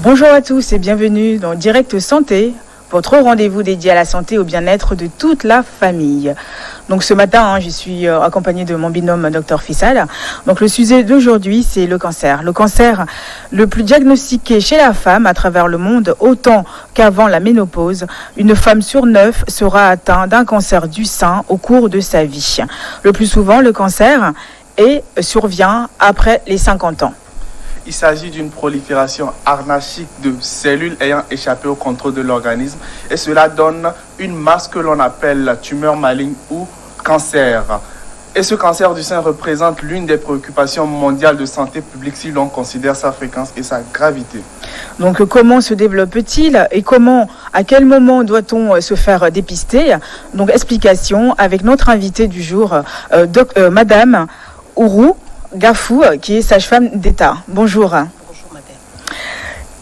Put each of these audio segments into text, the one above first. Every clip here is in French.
Bonjour à tous et bienvenue dans Direct Santé, votre rendez-vous dédié à la santé et au bien-être de toute la famille. Donc ce matin, je suis accompagnée de mon binôme Dr Fissal. Donc le sujet d'aujourd'hui, c'est le cancer. Le cancer le plus diagnostiqué chez la femme à travers le monde, autant qu'avant la ménopause. Une femme sur 9 sera atteinte d'un cancer du sein au cours de sa vie. Le plus souvent, le cancer survient après les 50 ans. Il s'agit d'une prolifération anarchique de cellules ayant échappé au contrôle de l'organisme et cela donne une masse que l'on appelle la tumeur maligne ou cancer. Et ce cancer du sein représente l'une des préoccupations mondiales de santé publique si l'on considère sa fréquence et sa gravité. Donc comment se développe-t-il et à quel moment doit-on se faire dépister? Donc explication avec notre invitée du jour, Madame Ourou Gafou, qui est sage-femme d'État. Bonjour. Bonjour, madame.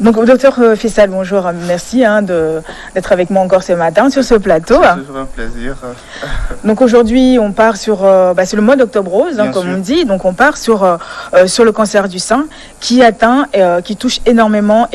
Donc, docteur Fissal, bonjour. Merci d'être avec moi encore ce matin sur ce plateau. C'est toujours un plaisir. Donc, aujourd'hui, on part sur... c'est le mois d'octobre rose, comme on dit. Donc, on part sur le cancer du sein qui qui touche énormément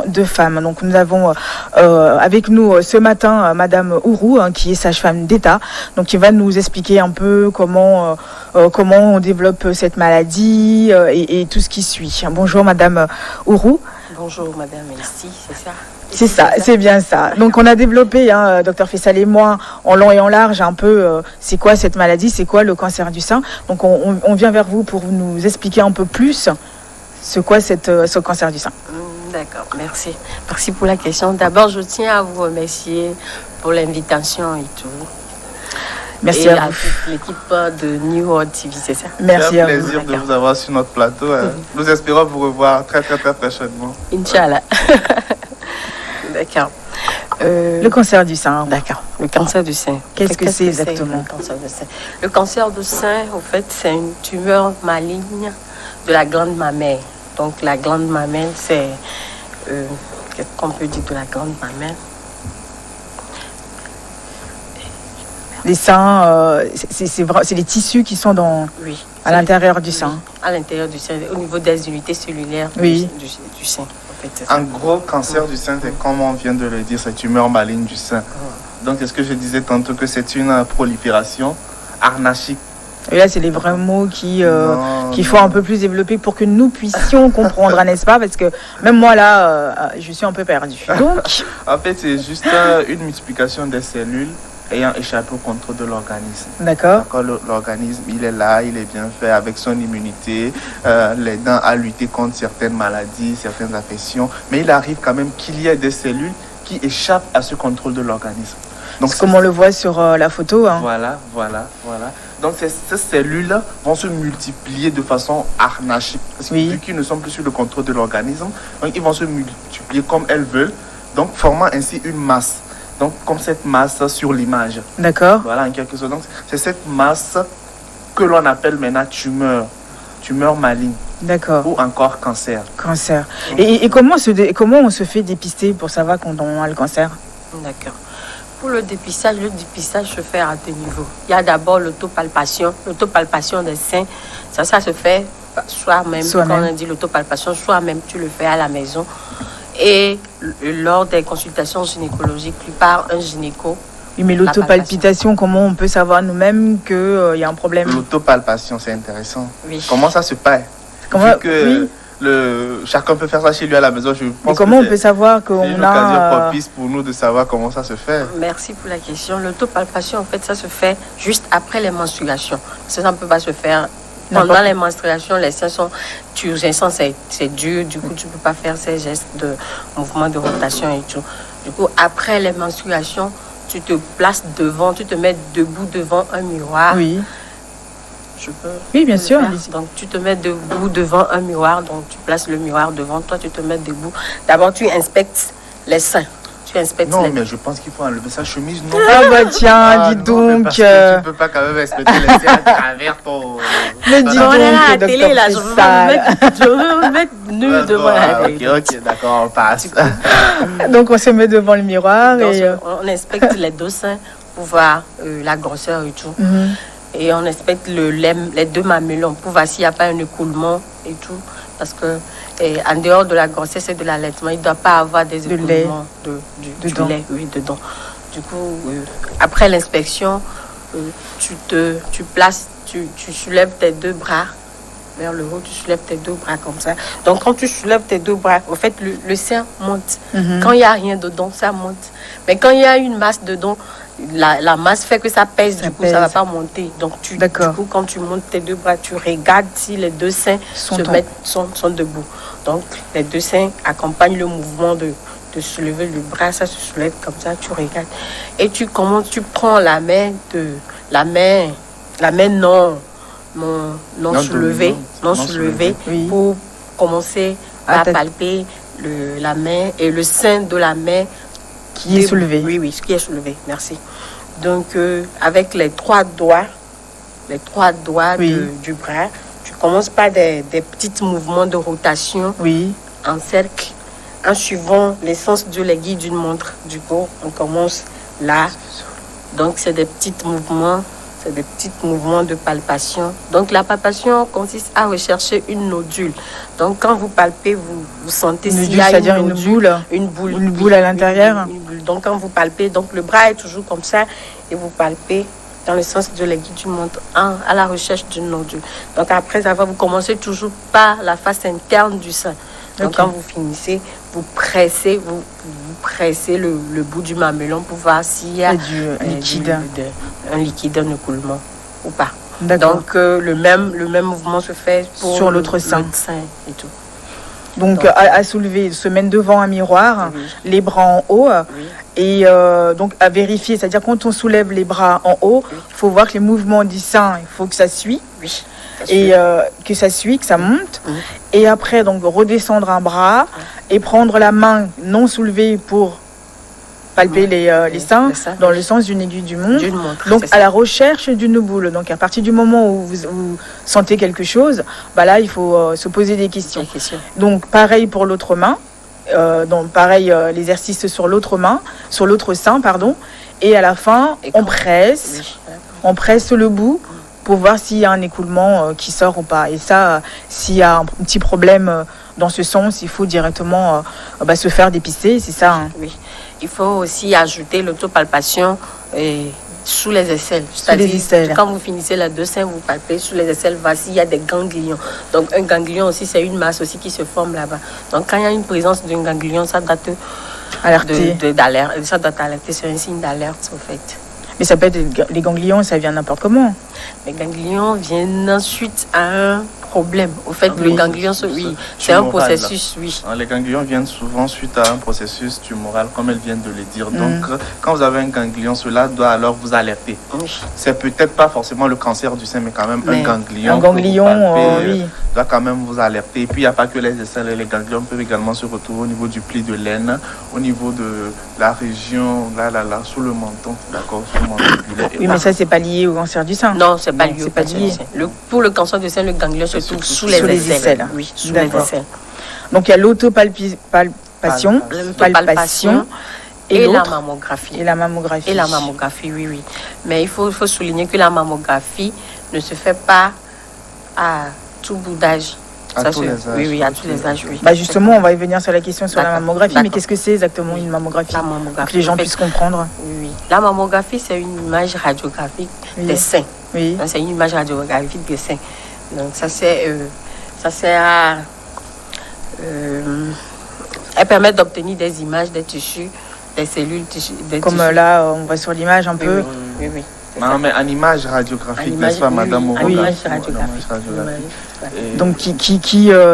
de femmes. Donc, nous avons avec nous ce matin Madame Ourou, qui est sage-femme d'État, donc qui va nous expliquer un peu comment on développe cette maladie et tout ce qui suit. Bonjour, Madame Ourou. Bonjour, madame, merci, c'est ça? C'est ça, c'est bien ça. Donc, on a développé, docteur Fissal et moi, en long et en large, un peu, c'est quoi cette maladie, c'est quoi le cancer du sein. Donc, on vient vers vous pour nous expliquer un peu plus ce cancer du sein. D'accord, merci. Merci pour la question. D'abord, je tiens à vous remercier pour l'invitation et tout. Merci à vous. toute l'équipe de New World TV, c'est ça? Merci à vous. C'est un à plaisir de vous avoir sur notre plateau. Nous espérons vous revoir très prochainement. Inch'Allah. D'accord. Le cancer du sein. D'accord. Le cancer du sein. Qu'est-ce que c'est exactement? Le cancer du sein. Le cancer du sein, en fait, c'est une tumeur maligne de la glande mammaire. Donc, la glande mammaire, c'est... qu'est-ce qu'on peut dire de la glande mammaire? Les seins, c'est les tissus qui sont à l'intérieur du sein. À l'intérieur du sein, au niveau des unités cellulaires du sein. En fait, un gros cancer du sein, c'est comme on vient de le dire, c'est tumeur maligne du sein. Donc, est-ce que je disais tantôt que c'est une prolifération anarchique? Et là, c'est les vrais mots qu'il faut un peu plus développer pour que nous puissions comprendre, n'est-ce pas? Parce que même moi, là, je suis un peu perdue. Donc... En fait, c'est juste une multiplication des cellules ayant échappé au contrôle de l'organisme. D'accord. L'organisme, il est là, il est bien fait avec son immunité, l'aidant à lutter contre certaines maladies, certaines affections. Mais il arrive quand même qu'il y ait des cellules qui échappent à ce contrôle de l'organisme. Donc, comme on le voit sur la photo. Voilà. Donc ces cellules-là vont se multiplier de façon anarchique. Parce que vu qu'ils ne sont plus sur le contrôle de l'organisme, donc ils vont se multiplier comme elles veulent, donc formant ainsi une masse. Donc, comme cette masse sur l'image. D'accord. Voilà, en quelque sorte. Donc, c'est cette masse que l'on appelle maintenant tumeur maligne. D'accord. Ou encore cancer. Cancer. Et comment on se fait dépister pour savoir quand on a le cancer? D'accord. Pour le dépistage se fait à deux niveaux. Il y a d'abord l'autopalpation des seins. Ça se fait soi-même. Quand on dit l'autopalpation, soi-même, tu le fais à la maison. Et lors des consultations gynécologiques, par un gynéco. Oui, mais l'autopalpitation, comment on peut savoir nous-mêmes qu'il y a un problème? L'autopalpation, c'est intéressant. Oui. Comment ça se passe? Chacun peut faire ça chez lui à la maison. Je pense comment on peut savoir qu'on a... C'est une occasion propice pour nous de savoir comment ça se fait. Merci pour la question. L'autopalpation, en fait, ça se fait juste après les menstruations. Ça ne peut pas se faire... Pendant les menstruations, les seins sont turgescents, c'est dur, du coup, tu ne peux pas faire ces gestes de mouvement de rotation et tout. Du coup, après les menstruations, tu te places devant, tu te mets debout devant un miroir. Oui. Je peux. Oui, bien sûr. Donc, tu te mets debout devant un miroir, donc tu places le miroir devant toi, tu te mets debout. D'abord, tu inspectes les seins. Mais je pense qu'il faut enlever sa chemise, non? Ah bah tiens, dis donc. Tu ne peux pas quand même inspecter les seins à travers ton... Mais dis donc, à la télé, là, je veux me mettre nu devant la télé. Ok, d'accord, on passe. Donc, on se met devant le miroir et... On inspecte les deux seins pour voir la grosseur et tout. Et on inspecte les deux mamelons pour voir s'il n'y a pas un écoulement et tout. Parce que Et en dehors de la grossesse et de l'allaitement, il ne doit pas avoir des De lait. écoulements du Dedans. lait, oui, dedans. Du coup, après l'inspection, tu soulèves tes 2 bras vers le haut, tu soulèves tes 2 bras comme ça. Donc, quand tu soulèves tes 2 bras, au fait, le sein monte. Quand il n'y a rien dedans, ça monte. Mais quand il y a une masse dedans, la masse fait que ça pèse, du coup, ça ne va pas monter. Donc, du coup, quand tu montes tes 2 bras, tu regardes si les 2 seins sont debout. Donc, les 2 seins accompagnent le mouvement de soulever le bras, ça se soulève comme ça, tu regardes. Et tu prends la main non soulevée, oui. pour commencer à palper la main et le sein de la main qui est soulevé. Oui, ce qui est soulevé, merci. Donc, avec les 3 doigts du bras, tu commences par des petits mouvements de rotation en cercle, en suivant les sens de l'aiguille d'une montre. Du coup, on commence là. Donc, c'est des petits mouvements de palpation. Donc, la palpation consiste à rechercher une nodule. Donc, quand vous palpez, vous sentez s'il y a une nodule, une boule à l'intérieur. Une boule. Donc, quand vous palpez, donc le bras est toujours comme ça et vous palpez dans le sens de l'aiguille d'une montre à la recherche d'une nodule. Donc, après avoir, vous commencez toujours par la face interne du sein. Donc, quand vous finissez, vous pressez le bout du mamelon pour voir s'il y a un liquide, un écoulement ou pas. Donc, le même mouvement se fait sur l'autre sein et tout. Donc, à soulever, se mettre devant un miroir, les bras en haut, et donc à vérifier, c'est-à-dire quand on soulève les bras en haut, il faut voir que les mouvements du sein, il faut que ça suit. Et que ça suit, que ça monte. Et après, donc, redescendre un bras et prendre la main non soulevée pour palper les seins dans le sens d'une aiguille d'une montre. Donc, à la recherche d'une boule. Donc, à partir du moment où vous sentez quelque chose, là, il faut se poser des questions. Donc, pareil pour l'autre main. Donc, pareil, l'exercice sur l'autre sein, pardon. Et à la fin, on presse le bout pour voir s'il y a un écoulement qui sort ou pas. Et ça, s'il y a un petit problème dans ce sens, il faut directement se faire dépister, c'est ça. Oui. Il faut aussi ajouter l'autopalpation sous les aisselles. C'est-à-dire, quand vous finissez les 2 seins, vous palpez sous les aisselles, voici, il y a des ganglions. Donc, un ganglion aussi, c'est une masse aussi qui se forme là-bas. Donc, quand il y a une présence d'un ganglion, ça doit alerter. Ça doit t'alerter, c'est un signe d'alerte, au fait. Mais ça peut être les ganglions, ça vient n'importe comment. Les ganglions viennent ensuite à un problème. Au fait, le ganglion, c'est un processus, Les ganglions viennent souvent suite à un processus tumoral, comme elles viennent de le dire. Donc, quand vous avez un ganglion, cela doit alors vous alerter. C'est peut-être pas forcément le cancer du sein, mais quand même un ganglion. Un ganglion, doit quand même vous alerter. Et puis, il n'y a pas que les aisselles, les ganglions peuvent également se retrouver au niveau du pli de l'aine, au niveau de la région, là, sous le menton, d'accord, sous le menton. Oui, mais ça, c'est pas lié au cancer du sein. Non, c'est pas lié au cancer du sein. Pour le cancer du sein, le ganglion se trouve sous les aisselles. Oui, sous les aisselles. Donc, il y a l'autopalpation, et la mammographie. Et la mammographie. Et la mammographie, oui. Mais il faut souligner que la mammographie ne se fait pas à tout bout d'âge. À tous les âges. Oui, à tous les âges, oui. Justement, on va y venir sur la question sur la mammographie. Mais qu'est-ce que c'est exactement une mammographie? La mammographie. Pour que les gens puissent comprendre. Oui. La mammographie, c'est une image radiographique des seins. Oui. Donc, c'est une image radiographique des seins. Donc, ça sert à... elle permet d'obtenir des images des tissus, des cellules, comme là, on voit sur l'image un peu. Oui. Non, mais en image radiographique, n'est-ce pas, madame? En image radiographique. Donc,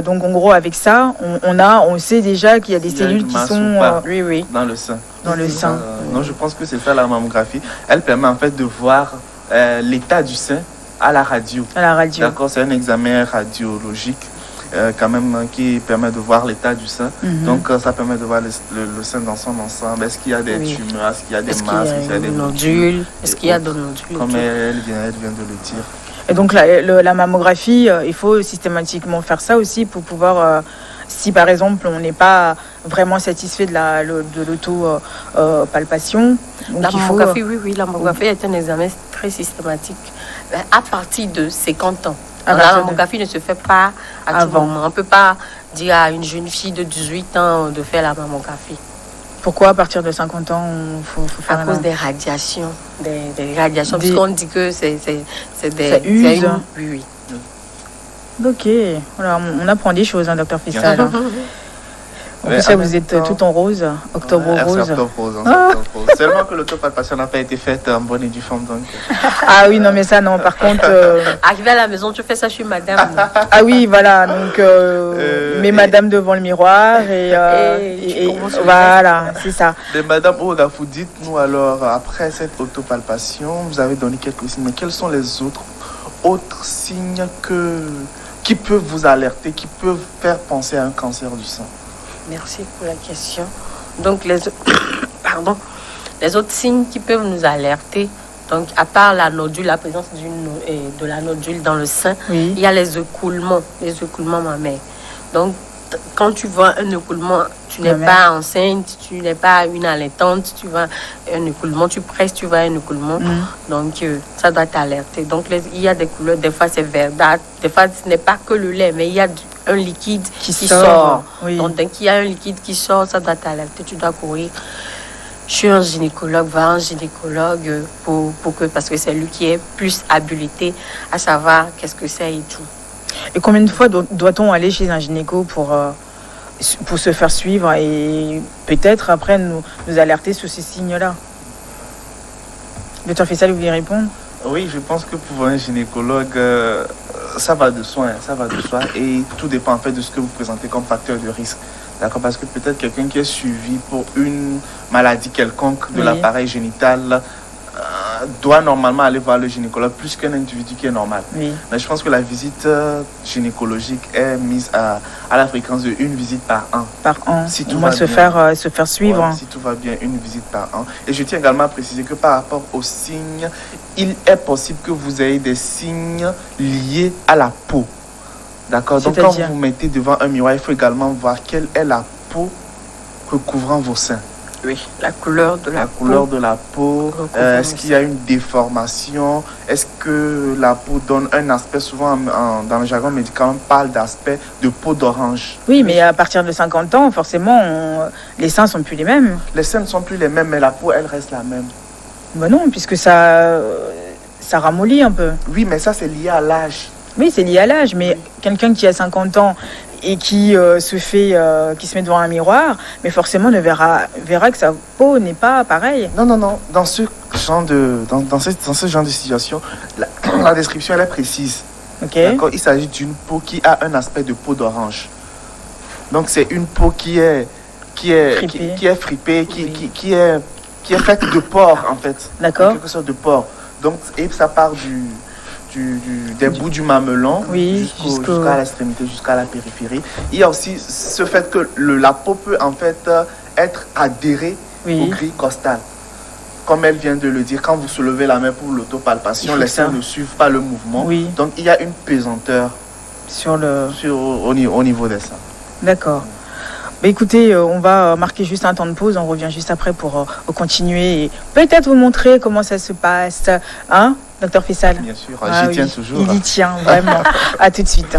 donc, en gros, avec ça, on sait déjà qu'il y a des cellules qui sont dans le sein. Dans le sein. Non, je pense que c'est ça la mammographie. Elle permet en fait de voir l'état du sein à la radio. D'accord, c'est un examen radiologique. Quand même qui permet de voir l'état du sein. Donc ça permet de voir le sein dans son ensemble. Est-ce qu'il y a des tumeurs, est-ce qu'il y a des masses, est-ce qu'il y a des nodules, est-ce qu'il y a des nodules, comme elle vient de le dire. Et donc la mammographie, il faut systématiquement faire ça aussi pour pouvoir, si par exemple on n'est pas vraiment satisfait de l'autopalpation. La mammographie, la mammographie est un examen très systématique à partir de 50 ans. La mammographie ne se fait pas à tout moment. On ne peut pas dire à une jeune fille de 18 ans de faire la mammographie. Pourquoi à partir de 50 ans, il faut faire À cause des radiations. Des radiations, Des- puisqu'on dit que c'est des... Ça use. Oui. Ok, voilà, on apprend des choses, hein, docteur Fissal. Bien En Mais plus, en vous même êtes temps- tout en rose, octobre Ouais, rose. c'est octobre rose, hein, Ah. c'est octobre rose. Seulement que l'autopalpation n'a pas été faite en bonne et due forme. Donc... Ah oui, non, mais ça, non, par contre. Arrivé à la maison, tu fais ça chez madame. Ah oui, voilà, donc mets madame devant le miroir Et tu commences le voilà, c'est ça. Mais Madame Oda, vous dites-nous alors, après cette autopalpation, vous avez donné quelques signes, mais quels sont les autres signes qui peuvent vous alerter, qui peuvent faire penser à un cancer du sein? Merci pour la question. Donc, pardon, les autres signes qui peuvent nous alerter, donc à part la nodule, la présence de la nodule dans le sein, Oui. il y a les écoulements mammaires. Donc, quand tu vois un écoulement, tu n'es Mammaire. pas enceinte, tu n'es pas une allaitante, tu vois un écoulement, tu presses, tu vois un écoulement. Donc, ça doit t'alerter. Donc, il y a des couleurs, des fois c'est verdâtre, des fois ce n'est pas que le lait, mais il y a un liquide qui sort. Oui. Donc, dès qu'il y a un liquide qui sort, ça doit t'alerter. Tu dois courir chez un gynécologue, voir un gynécologue parce que c'est lui qui est plus habilité à savoir qu'est-ce que c'est et tout. Et combien de fois doit-on aller chez un gynéco pour se faire suivre et peut-être après nous alerter sur ces signes-là? Docteur Fissal, vous voulez répondre? Oui, je pense que pour un gynécologue, ça va de soi, et tout dépend en fait de ce que vous présentez comme facteur de risque. D'accord, parce que peut-être quelqu'un qui est suivi pour une maladie quelconque de Oui. l'appareil génital doit normalement aller voir le gynécologue plus qu'un individu qui est normal. Oui. Mais je pense que la visite gynécologique est mise à la fréquence de une visite par an. Par an, Si au tout moins va se bien. faire suivre. Ouais, si tout va bien, une visite par an. Et je tiens également à préciser que par rapport aux signes, il est possible que vous ayez des signes liés à la peau. D'accord? Donc quand C'est-à-dire? vous vous mettez devant un miroir, il faut également voir quelle est la peau recouvrant vos seins. Oui, la couleur de la couleur peau. de la peau, Recouvrant est-ce qu'il y a une déformation, est-ce que la peau donne un aspect, souvent dans le jargon médical, on parle d'aspect de peau d'orange. Oui, mais à partir de 50 ans, forcément, les seins sont plus les mêmes. Les seins ne sont plus les mêmes, mais la peau, elle reste la même. Ben non, puisque ça ramollit un peu. Oui, mais ça, c'est lié à l'âge. Oui, c'est lié à l'âge, mais quelqu'un qui a 50 ans et qui qui se met devant un miroir, mais forcément verra que sa peau n'est pas pareille. Non. Dans ce genre de situation, la description, elle est précise. Ok. D'accord? Il s'agit d'une peau qui a un aspect de peau d'orange. Donc, c'est une peau qui est fripée, qui est faite de pores, en fait. D'accord. Quelque sorte de pores. Donc, et ça part des bouts du mamelon Oui, jusqu'à l'extrémité, jusqu'à la périphérie. Il y a aussi ce fait que la peau peut en fait être adhérée Oui. au grille costale. Comme elle vient de le dire, quand vous soulevez la main pour l'autopalpation, les seins ne suivent pas le mouvement. Oui. Donc il y a une pesanteur au niveau des seins. D'accord. Bah écoutez, on va marquer juste un temps de pause. On revient juste après pour continuer et peut-être vous montrer comment ça se passe. Hein, docteur Fissal? Bien sûr, Ah j'y oui, tiens toujours. Il y tient, vraiment. À tout de suite.